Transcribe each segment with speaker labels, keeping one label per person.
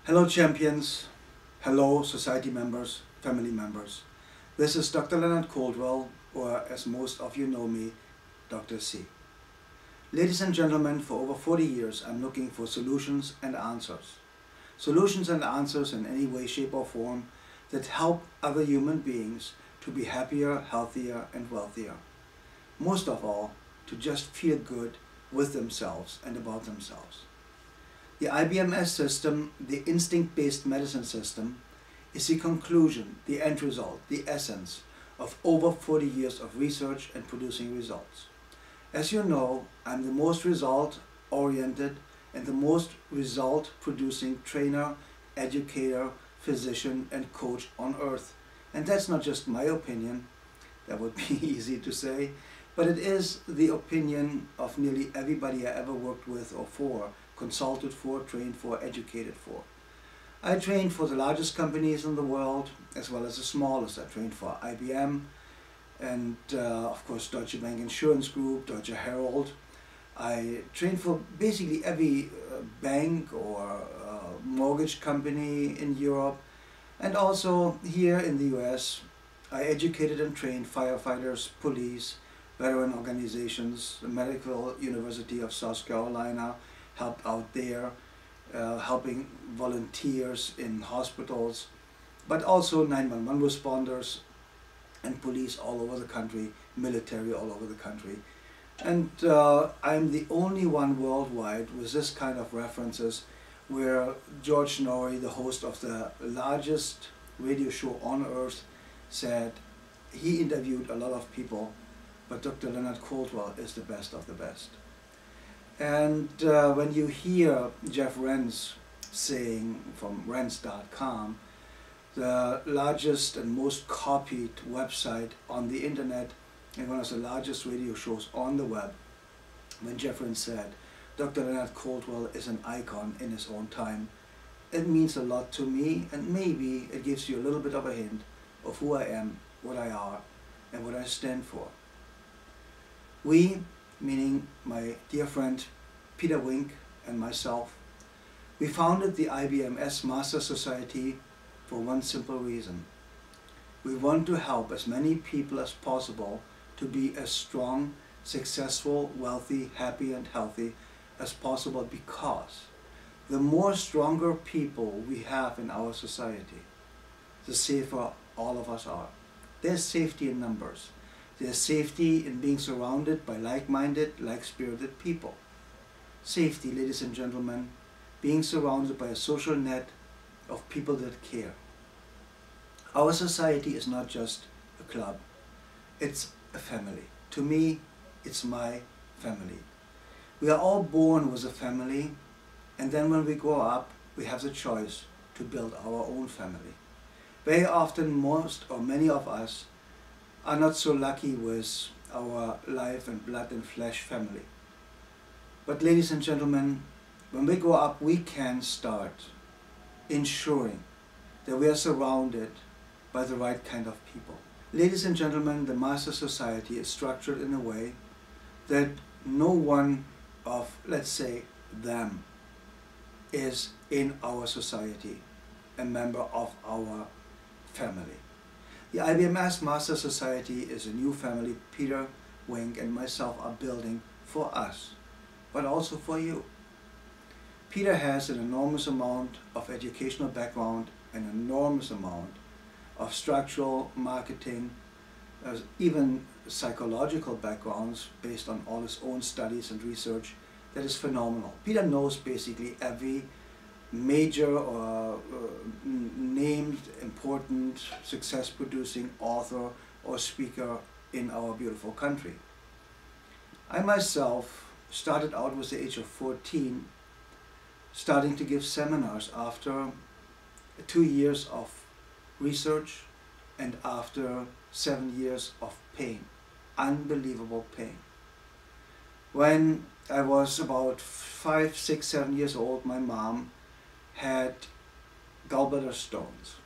Speaker 1: Hello champions, hello society members, family members. This is Dr. Leonard Caldwell, or as most of you know me, Dr. C. Ladies and gentlemen, for over 40 years I'm looking for solutions and answers. Solutions and answers in any way, shape or form that help other human beings to be happier, healthier and wealthier. Most of all, to just feel good with themselves and about themselves. The IBMS system, the instinct-based medicine system, is the conclusion, the end result, the essence of over 40 years of research and producing results. As you know, I'm the most result-oriented and the most result-producing trainer, educator, physician and coach on earth. And that's not just my opinion, that would be easy to say, but it is the opinion of nearly everybody I ever worked with or for, consulted for, trained for, educated for. I trained for the largest companies in the world as well as the smallest. I trained for IBM and of course Deutsche Bank Insurance Group, Deutsche Herald. I trained for basically every bank or mortgage company in Europe, and also here in the US I educated and trained firefighters, police, veteran organizations, the Medical University of South Carolina, helped out there, helping volunteers in hospitals, but also 911 responders and police all over the country, military all over the country. And I'm the only one worldwide with this kind of references where George Noory, the host of the largest radio show on earth, said he interviewed a lot of people, but Dr. Leonard Caldwell is the best of the best. And when you hear Jeff Rense saying from Rense.com, the largest and most copied website on the internet and one of the largest radio shows on the web, when Jeff Rense said, Dr. Leonard Caldwell is an icon in his own time, it means a lot to me, and maybe it gives you a little bit of a hint of who I am, what I are, and what I stand for. We, meaning my dear friend Peter Wink and myself, we founded the IBMS Master Society for one simple reason. We want to help as many people as possible to be as strong, successful, wealthy, happy and healthy as possible, because the more stronger people we have in our society, the safer all of us are. There's safety in numbers. There's safety in being surrounded by like-minded, like-spirited people. Safety, ladies and gentlemen, being surrounded by a social net of people that care. Our society is not just a club, it's a family. To me, it's my family. We are all born with a family, and then when we grow up, we have the choice to build our own family. Very often, most or many of us are not so lucky with our life and blood and flesh family. But ladies and gentlemen, when we grow up, we can start ensuring that we are surrounded by the right kind of people. Ladies and gentlemen, the Master Society is structured in a way that no one of, let's say, them is in our society a member of our family. The IBMS Master Society is a new family Peter Wink and myself are building for us, but also for you. Peter has an enormous amount of educational background, an enormous amount of structural marketing, even psychological backgrounds based on all his own studies and research that is phenomenal. Peter knows basically every major or named, important, success-producing author or speaker in our beautiful country. I myself started out with the age of 14, starting to give seminars after 2 years of research and after 7 years of pain, unbelievable pain. When I was about 5, 6, 7 years old, my mom had gallbladder stones.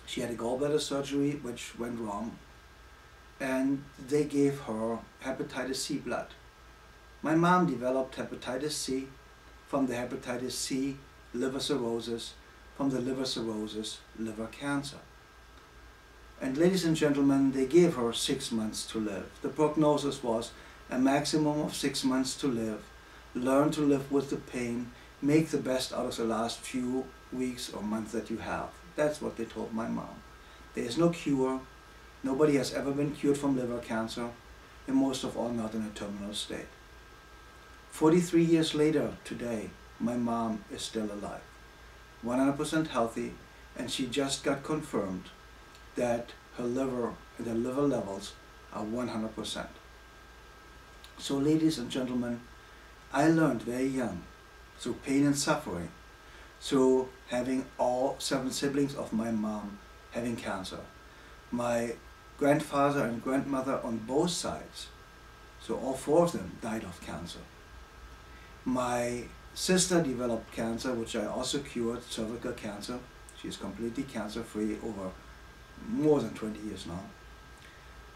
Speaker 1: She had a gallbladder surgery which went wrong, and they gave her hepatitis C blood. My mom developed hepatitis C from the hepatitis C liver cirrhosis, from the liver cirrhosis, liver cancer. And ladies and gentlemen, they gave her 6 months to live. The prognosis was a maximum of 6 months to live. Learn to live with the pain. Make the best out of the last few weeks or months that you have. That's what they told my mom. There is no cure. Nobody has ever been cured from liver cancer, and most of all not in a terminal state. 43 years later today, my mom is still alive, 100% healthy, and she just got confirmed that her liver and the liver levels are 100%. So ladies and gentlemen, I learned very young, through pain and suffering, through having all 7 siblings of my mom having cancer. My grandfather and grandmother on both sides, so all 4 of them died of cancer. My sister developed cancer, which I also cured, cervical cancer. She is completely cancer-free over more than 20 years now.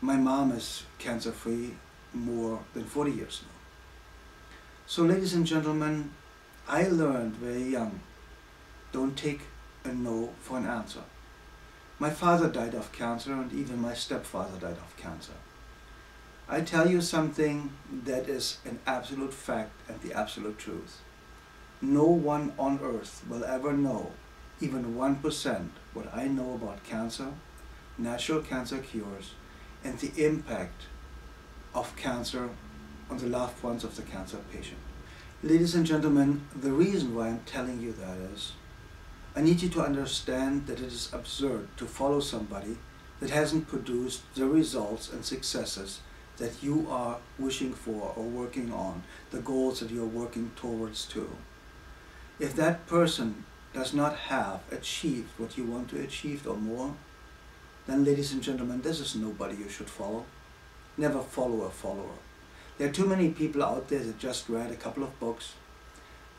Speaker 1: My mom is cancer-free more than 40 years now. So ladies and gentlemen, I learned very young, don't take a no for an answer. My father died of cancer, and even my stepfather died of cancer. I tell you something that is an absolute fact and the absolute truth. No one on earth will ever know, even 1%, what I know about cancer, natural cancer cures, and the impact of cancer on the loved ones of the cancer patient. Ladies and gentlemen, the reason why I'm telling you that is, I need you to understand that it is absurd to follow somebody that hasn't produced the results and successes that you are wishing for or working on, the goals that you're working towards too. If that person does not have achieved what you want to achieve or more, then ladies and gentlemen, this is nobody you should follow. Never follow a follower. There are too many people out there that just read a couple of books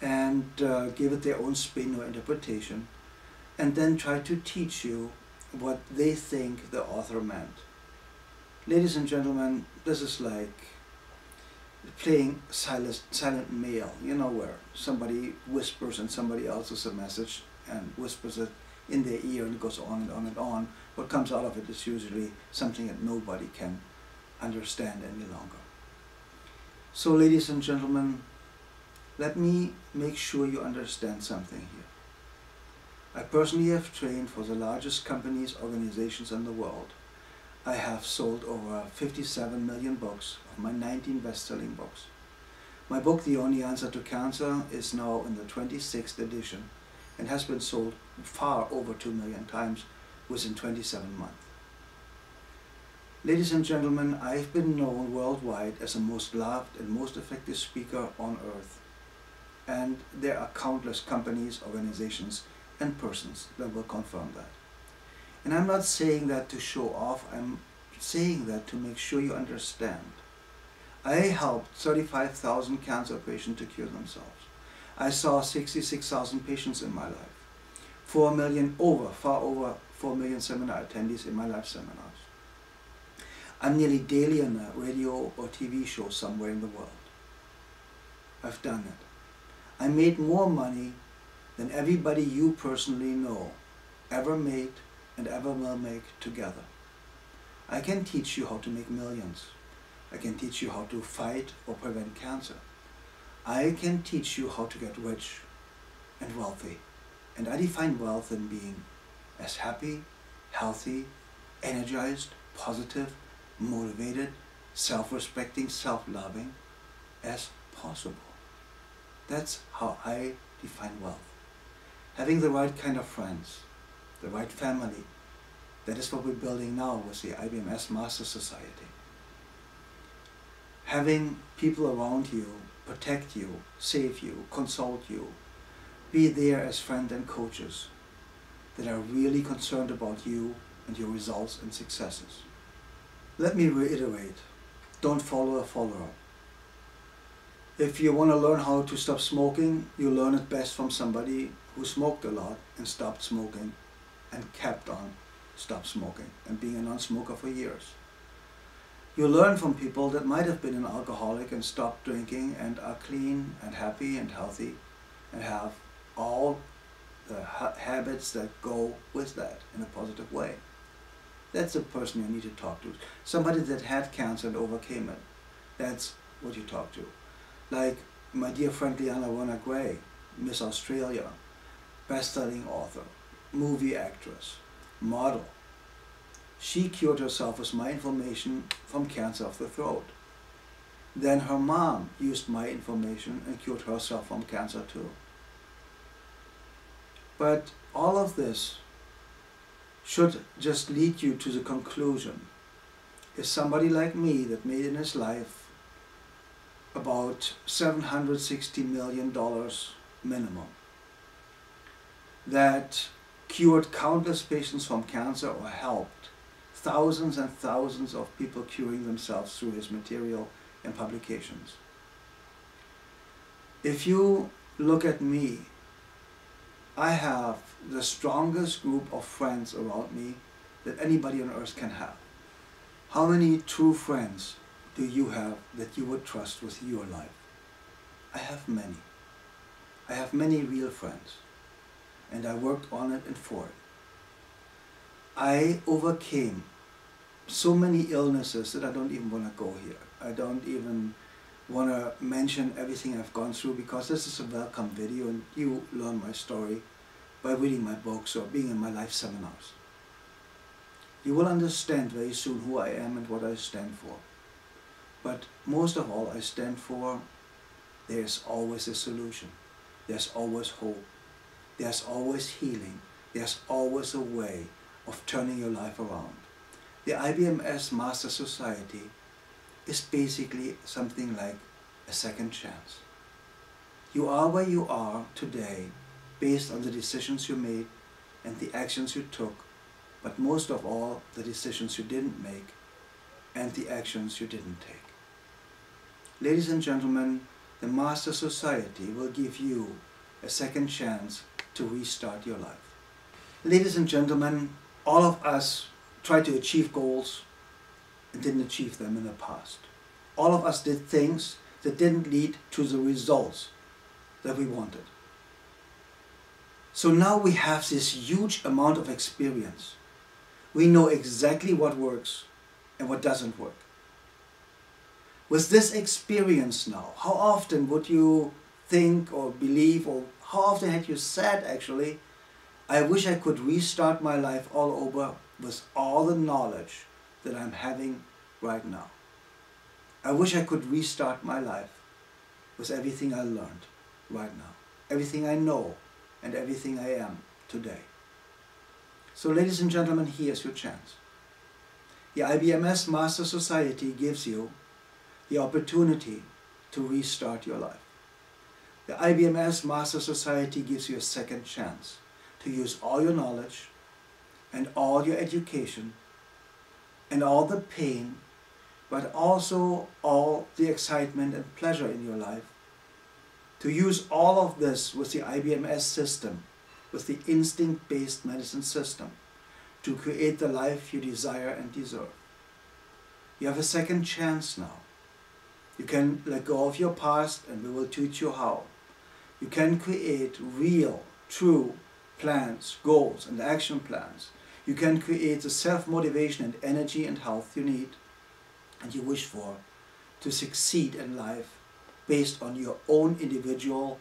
Speaker 1: and give it their own spin or interpretation, and then try to teach you what they think the author meant. Ladies and gentlemen, this is like playing silent mail, you know, where somebody whispers and somebody else is a message and whispers it in their ear, and it goes on and on and on. What comes out of it is usually something that nobody can understand any longer. So ladies and gentlemen, let me make sure you understand something here. I personally have trained for the largest companies, organizations in the world. I have sold over 57 million books of my 19 best-selling books. My book, The Only Answer to Cancer, is now in the 26th edition and has been sold far over 2 million times within 27 months. Ladies and gentlemen, I've been known worldwide as the most loved and most effective speaker on earth. And there are countless companies, organizations, and persons that will confirm that. And I'm not saying that to show off, I'm saying that to make sure you understand. I helped 35,000 cancer patients to cure themselves. I saw 66,000 patients in my life. Far over 4 million seminar attendees in my live seminars. I'm nearly daily on a radio or TV show somewhere in the world. I've done it. I made more money than everybody you personally know ever made and ever will make together. I can teach you how to make millions. I can teach you how to fight or prevent cancer. I can teach you how to get rich and wealthy. And I define wealth in being as happy, healthy, energized, positive, motivated, self-respecting, self-loving as possible. That's how I define wealth. Having the right kind of friends, the right family. That is what we're building now with the IBMS Master Society. Having people around you protect you, save you, consult you, be there as friends and coaches that are really concerned about you and your results and successes. Let me reiterate, don't follow a follower. If you want to learn how to stop smoking, you learn it best from somebody who smoked a lot and stopped smoking and kept on stop smoking and being a non-smoker for years. You learn from people that might have been an alcoholic and stopped drinking and are clean and happy and healthy and have all the habits that go with that in a positive way. That's the person you need to talk to. Somebody that had cancer and overcame it. That's what you talk to. Like my dear friend Liana Rona Gray, Miss Australia, best-selling author, movie actress, model. She cured herself with my information from cancer of the throat. Then her mom used my information and cured herself from cancer too. But all of this should just lead you to the conclusion, is somebody like me that made in his life about $760 million minimum, that cured countless patients from cancer or helped thousands and thousands of people curing themselves through his material and publications. If you look at me, I have the strongest group of friends around me that anybody on earth can have. How many true friends do you have that you would trust with your life? I have many. I have many real friends, and I worked on it and for it. I overcame so many illnesses that I don't even want to go here. I don't even want to mention everything I've gone through, because this is a welcome video and you learn my story by reading my books or being in my life seminars. You will understand very soon who I am and what I stand for. But most of all, I stand for there's always a solution. There's always hope. There's always healing. There's always a way of turning your life around. The IBMS Master Society is basically something like a second chance. You are where you are today based on the decisions you made and the actions you took, but most of all, the decisions you didn't make and the actions you didn't take. Ladies and gentlemen, the Master Society will give you a second chance to restart your life. Ladies and gentlemen, all of us try to achieve goals and didn't achieve them in the past. All of us did things that didn't lead to the results that we wanted. So now we have this huge amount of experience. We know exactly what works and what doesn't work. With this experience now, how often would you think or believe, or how often had you said actually, I wish I could restart my life all over with all the knowledge that I'm having right now. I wish I could restart my life with everything I learned right now, everything I know and everything I am today. So ladies and gentlemen, here's your chance. The IBMS Master Society gives you the opportunity to restart your life. The IBMS Master Society gives you a second chance to use all your knowledge and all your education and all the pain, but also all the excitement and pleasure in your life, to use all of this with the IBMS system, with the instinct-based medicine system, to create the life you desire and deserve. You have a second chance now. You can let go of your past and we will teach you how. You can create real, true plans, goals and action plans. You can create the self-motivation and energy and health you need and you wish for to succeed in life based on your own individual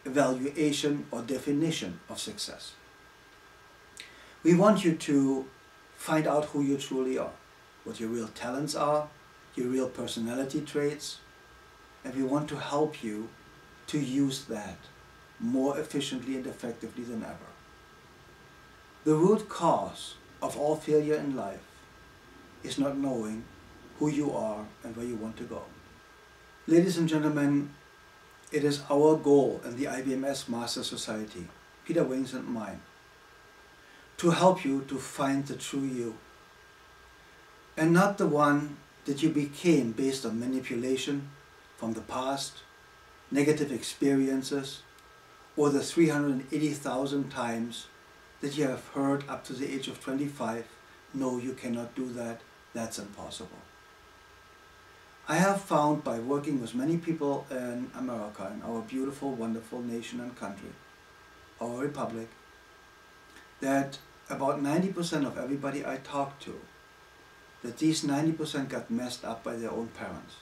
Speaker 1: evaluation or definition of success. We want you to find out who you truly are, what your real talents are, your real personality traits, and we want to help you to use that more efficiently and effectively than ever. The root cause of all failure in life is not knowing who you are and where you want to go. Ladies and gentlemen, it is our goal in the IBMS Master Society, Peter Wings and mine, to help you to find the true you, and not the one that you became based on manipulation from the past, negative experiences, or the 380,000 times that you have heard up to the age of 25, no, you cannot do that, that's impossible. I have found by working with many people in America, in our beautiful, wonderful nation and country, our republic, that about 90% of everybody I talk to, that these 90% got messed up by their own parents.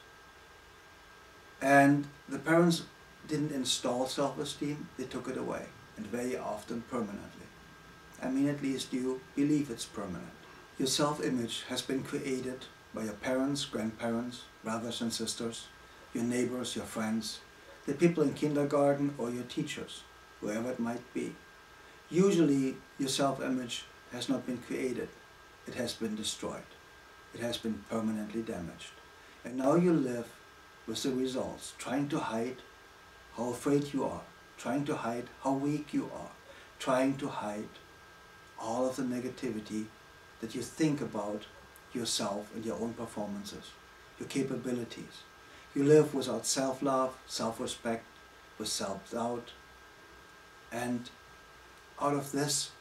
Speaker 1: And the parents didn't install self-esteem, they took it away, and very often permanently. I mean, at least you believe it's permanent. Your self-image has been created by your parents, grandparents, brothers and sisters, your neighbors, your friends, the people in kindergarten or your teachers, whoever it might be. Usually your self-image has not been created, it has been destroyed. It has been permanently damaged. And now you live with the results, trying to hide how afraid you are, trying to hide how weak you are, trying to hide all of the negativity that you think about yourself and your own performances, your capabilities. You live without self-love, self-respect, with self-doubt, and out of this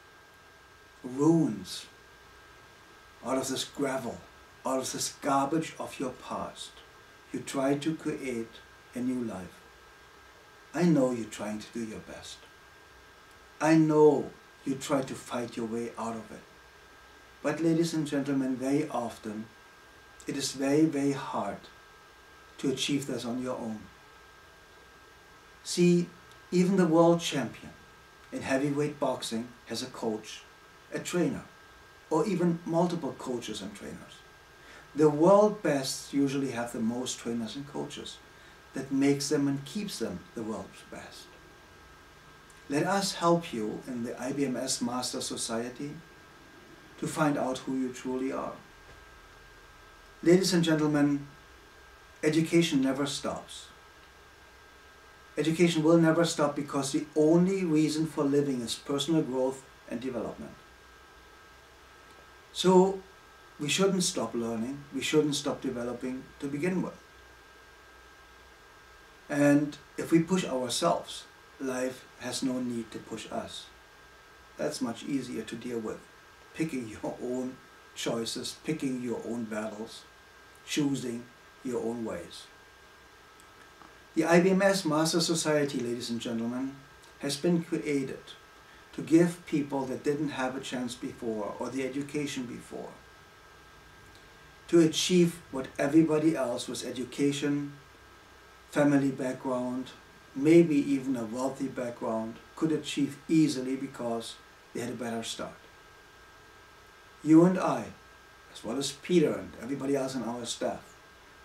Speaker 1: ruins, out of this gravel, out of this garbage of your past, you try to create a new life. I know you're trying to do your best. I know you try to fight your way out of it. But ladies and gentlemen, very often it is very, very hard to achieve this on your own. See, even the world champion in heavyweight boxing has a coach, a trainer, or even multiple coaches and trainers. The world bests usually have the most trainers and coaches. That makes them and keeps them the world's best. Let us help you in the IBMS Master Society to find out who you truly are. Ladies and gentlemen, education never stops. Education will never stop because the only reason for living is personal growth and development. So we shouldn't stop learning, we shouldn't stop developing to begin with. And if we push ourselves, life has no need to push us. That's much easier to deal with. Picking your own choices, picking your own battles, choosing your own ways. The IBMS Master Society, ladies and gentlemen, has been created to give people that didn't have a chance before or the education before to achieve what everybody else with education, family background, maybe even a wealthy background could achieve easily because they had a better start. You and I, as well as Peter and everybody else on our staff,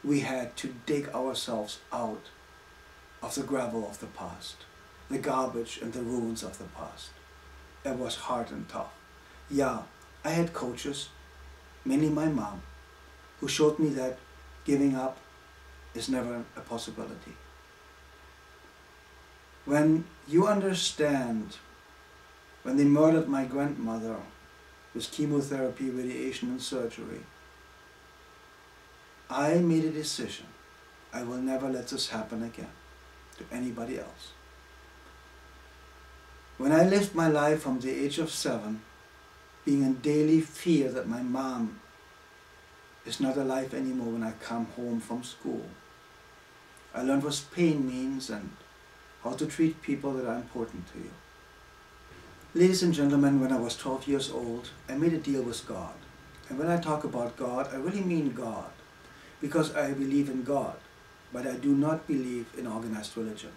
Speaker 1: we had to dig ourselves out of the gravel of the past, the garbage and the ruins of the past. It was hard and tough. Yeah, I had coaches, mainly my mom, who showed me that giving up is never a possibility. When you understand, when they murdered my grandmother with chemotherapy, radiation and surgery, I made a decision. I will never let this happen again to anybody else. When I lived my life from the age of 7, being in daily fear that my mom is not alive anymore when I come home from school, I learned what pain means and how to treat people that are important to you. Ladies and gentlemen, when I was 12 years old, I made a deal with God. And when I talk about God, I really mean God, because I believe in God, but I do not believe in organized religion.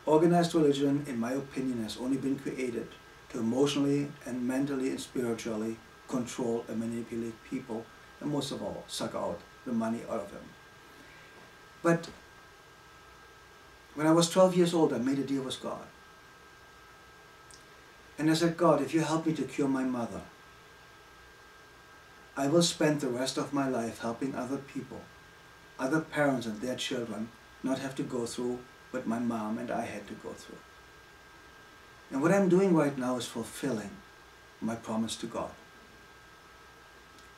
Speaker 1: Organized religion, in my opinion, has only been created to emotionally and mentally and spiritually control and manipulate people, and most of all, suck out the money out of them. But when I was 12 years old, I made a deal with God. And I said, God, if you help me to cure my mother, I will spend the rest of my life helping other people, other parents and their children, not have to go through what my mom and I had to go through. And what I'm doing right now is fulfilling my promise to God.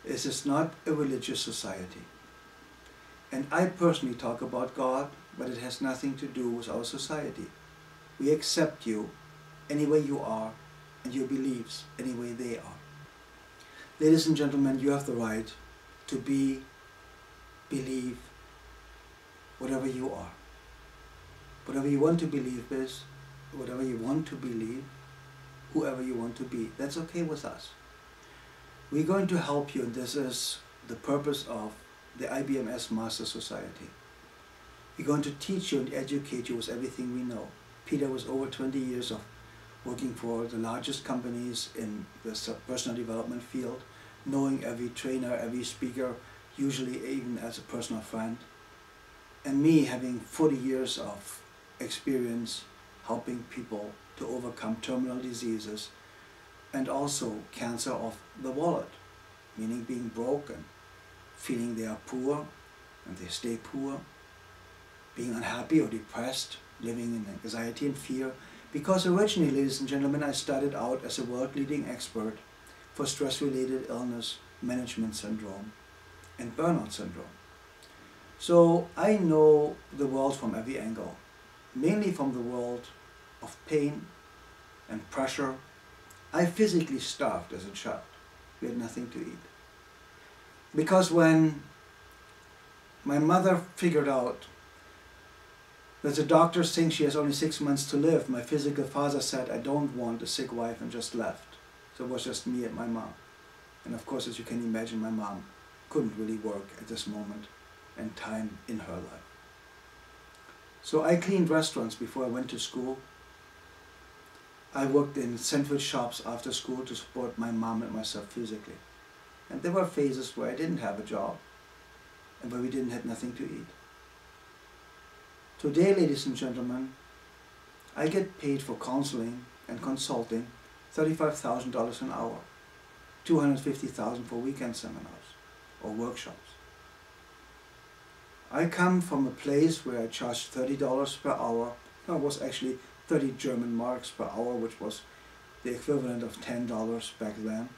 Speaker 1: This is not a religious society. And I personally talk about God, but it has nothing to do with our society. We accept you any way you are and your beliefs any way they are. Ladies and gentlemen, you have the right to believe whatever you are. Whatever you want to believe is, whatever you want to believe, whoever you want to be. That's okay with us. We're going to help you, and this is the purpose of the IBMS Master Society. We're going to teach you and educate you with everything we know. Peter was over 20 years of working for the largest companies in the personal development field, knowing every trainer, every speaker, usually even as a personal friend. And me having 40 years of experience helping people to overcome terminal diseases and also cancer of the wallet, meaning being broken, feeling they are poor and they stay poor, being unhappy or depressed, living in anxiety and fear. Because originally, ladies and gentlemen, I started out as a world-leading expert for stress-related illness, management syndrome, and burnout syndrome. So I know the world from every angle, mainly from the world of pain and pressure. I physically starved as a child. We had nothing to eat. Because when my mother figured out that the doctors think she has only 6 months to live, my physical father said, I don't want a sick wife, and just left. So it was just me and my mom. And of course, as you can imagine, my mom couldn't really work at this moment and time in her life. So I cleaned restaurants before I went to school. I worked in sandwich shops after school to support my mom and myself physically. And there were phases where I didn't have a job and where we didn't have nothing to eat. Today, ladies and gentlemen, I get paid for counseling and consulting $35,000 an hour, $250,000 for weekend seminars or workshops. I come from a place where I charged $30 per hour. No, it was actually 30 German marks per hour, which was the equivalent of $10 back then,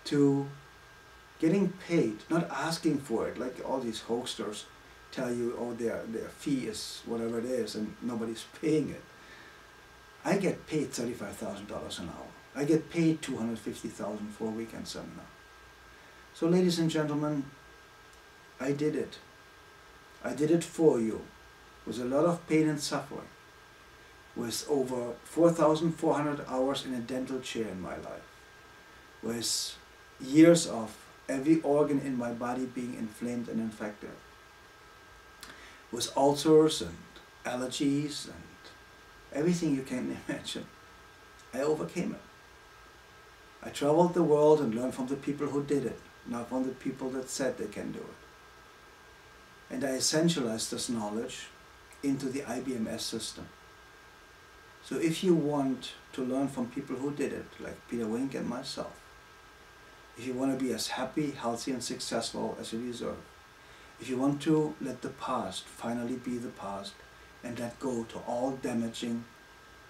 Speaker 1: to getting paid, not asking for it, like all these hoaxers tell you, oh, their fee is whatever it is, and nobody's paying it. I get paid $35,000 an hour. I get paid $250,000 for a weekend seminar. So, ladies and gentlemen, I did it. I did it for you, with a lot of pain and suffering, with over 4,400 hours in a dental chair in my life, with years of every organ in my body being inflamed and infected, with ulcers and allergies and everything you can imagine. I overcame it. I traveled the world and learned from the people who did it, not from the people that said they can do it. And I essentialized this knowledge into the IBMS system. So if you want to learn from people who did it, like Peter Wink and myself, if you want to be as happy, healthy, and successful as you deserve, if you want to let the past finally be the past and let go to all damaging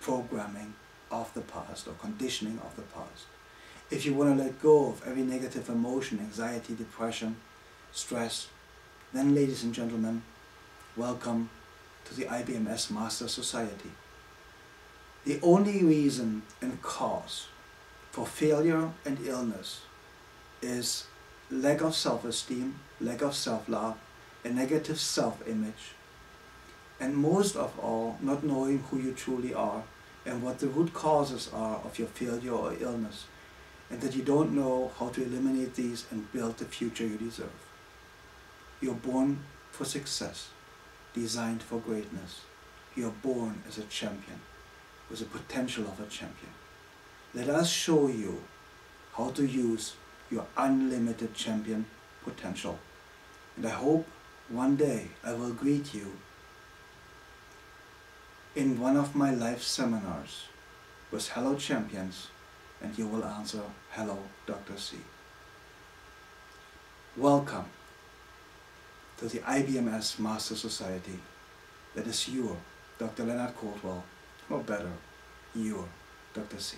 Speaker 1: programming of the past or conditioning of the past, if you want to let go of every negative emotion, anxiety, depression, stress, then, ladies and gentlemen, welcome to the IBMS Master Society. The only reason and cause for failure and illness is lack of self-esteem, lack of self-love, a negative self-image, and most of all, not knowing who you truly are and what the root causes are of your failure or illness, and that you don't know how to eliminate these and build the future you deserve. You're born for success, designed for greatness. You're born as a champion, with the potential of a champion. Let us show you how to use your unlimited champion potential. And I hope one day I will greet you in one of my live seminars with Hello Champions, and you will answer, Hello, Dr. C. Welcome to the IBMS Master Society. That is your Dr. Leonard Coldwell, or better, your Dr. C.